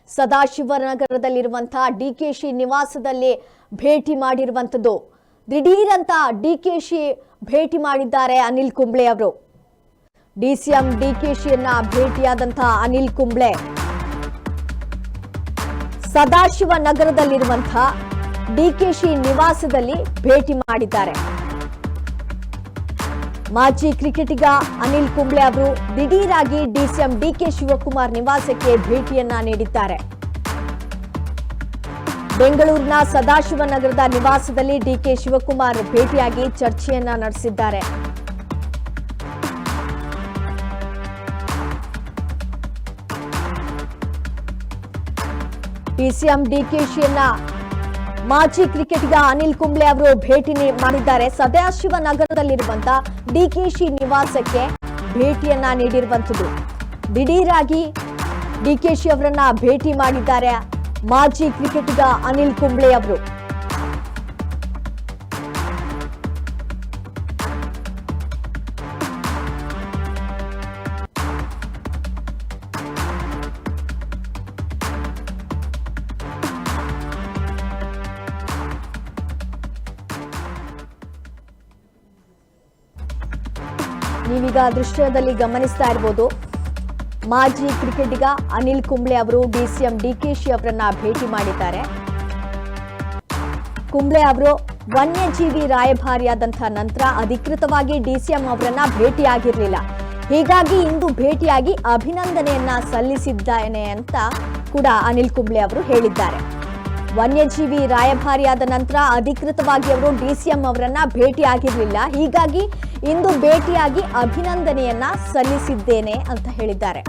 ಸದಾಶಿವನಗರದಲ್ಲಿರುವಂತಹ ಡಿಕೆಶಿ ನಿವಾಸದಲ್ಲಿ ಭೇಟಿ ಮಾಡಿರುವಂತದ್ದು ದಿಢೀರ್ ಅಂತ ಡಿಕೆಶಿ ಭೇಟಿ ಮಾಡಿದ್ದಾರೆ ಅನಿಲ್ ಕುಂಬ್ಳೆ ಅವರು ಡಿಸಿಎಂ ಡಿಕೆಶಿಯನ್ನ ಭೇಟಿಯಾದಂತಹ ಅನಿಲ್ ಕುಂಬ್ಳೆ ಸದಾಶಿವನಗರದಲ್ಲಿರುವಂತಹ ಡಿಕೆಶಿ ನಿವಾಸದಲ್ಲಿ ಭೇಟಿ ಮಾಡಿದ್ದಾರೆ ಮಾಜಿ ಕ್ರಿಕೆಟಿಗ ಅನಿಲ್ ಕುಂಬ್ಳೆ ಅವರು ದಿಢೀರಾಗಿ ಡಿಸಿಎಂ ಡಿಕೆ ಶಿವಕುಮಾರ್ ನಿವಾಸಕ್ಕೆ ಭೇಟಿಯನ್ನ ನೀಡಿದ್ದಾರೆ ಬೆಂಗಳೂರಿನ ಸದಾಶಿವನಗರದ ನಿವಾಸದಲ್ಲಿ ಡಿಕೆ ಶಿವಕುಮಾರ್ ಭೇಟಿಯಾಗಿ ಚರ್ಚೆಯನ್ನ ನಡೆಸಿದ್ದಾರೆ ಡಿಸಿಎಂ ಡಿಕೆಶಿಯನ್ನ ಮಾಜಿ ಕ್ರಿಕೆಟಿಗ ಅನಿಲ್ ಕುಂಬ್ಳೆ ಅವರು ಭೇಟಿ ಮಾಡಿದ್ದಾರೆ ಸದಾಶಿವನಗರದಲ್ಲಿರುವಂತಹ ಡಿಕೆಶಿ ನಿವಾಸಕ್ಕೆ ಭೇಟಿಯನ್ನ ನೀಡಿರುವಂತದ್ದು ದಿಢೀರಾಗಿ ಡಿಕೆಶಿ ಅವರನ್ನ ಭೇಟಿ ಮಾಡಿದ್ದಾರೆ ಮಾಜಿ ಕ್ರಿಕೆಟಿಗ ಅನಿಲ್ ಕುಂಬ್ಳೆ ಅವರು ನೀವೀಗ ದೃಶ್ಯದಲ್ಲಿ ಗಮನಿಸ್ತಾ ಇರಬಹುದು ಮಾಜಿ ಕ್ರಿಕೆಟಿಗ ಅನಿಲ್ ಕುಂಬ್ಳೆ ಅವರು ಡಿಸಿಎಂ ಡಿಕೆಶಿ ಅವರನ್ನ ಭೇಟಿ ಮಾಡಿದ್ದಾರೆ ಕುಂಬ್ಳೆ ಅವರು ವನ್ಯಜೀವಿ ರಾಯಭಾರಿಯಾದಂತಹ ನಂತರ ಅಧಿಕೃತವಾಗಿ ಡಿಸಿಎಂ ಅವರನ್ನ ಭೇಟಿಯಾಗಿರಲಿಲ್ಲ ಹೀಗಾಗಿ ಇಂದು ಭೇಟಿಯಾಗಿ ಅಭಿನಂದನೆಯನ್ನ ಸಲ್ಲಿಸಿದ್ದಾನೆ ಅಂತ ಕೂಡ ಅನಿಲ್ ಕುಂಬ್ಳೆ ಅವರು ಹೇಳಿದ್ದಾರೆ ವನ್ಯಜೀವಿ ರಾಯಭಾರಿಯಾದ ನಂತರ ಅಧಿಕೃತವಾಗಿ ಅವರು ಡಿಸಿಎಂ ಅವರನ್ನ ಭೇಟಿಯಾಗಿರಲಿಲ್ಲ ಹೀಗಾಗಿ ಇಂದು ಭೇಟಿಯಾಗಿ ಅಭಿನಂದನೆಯನ್ನ ಸಲ್ಲಿಸಿದ್ದೇನೆ ಅಂತ ಹೇಳಿದ್ದಾರೆ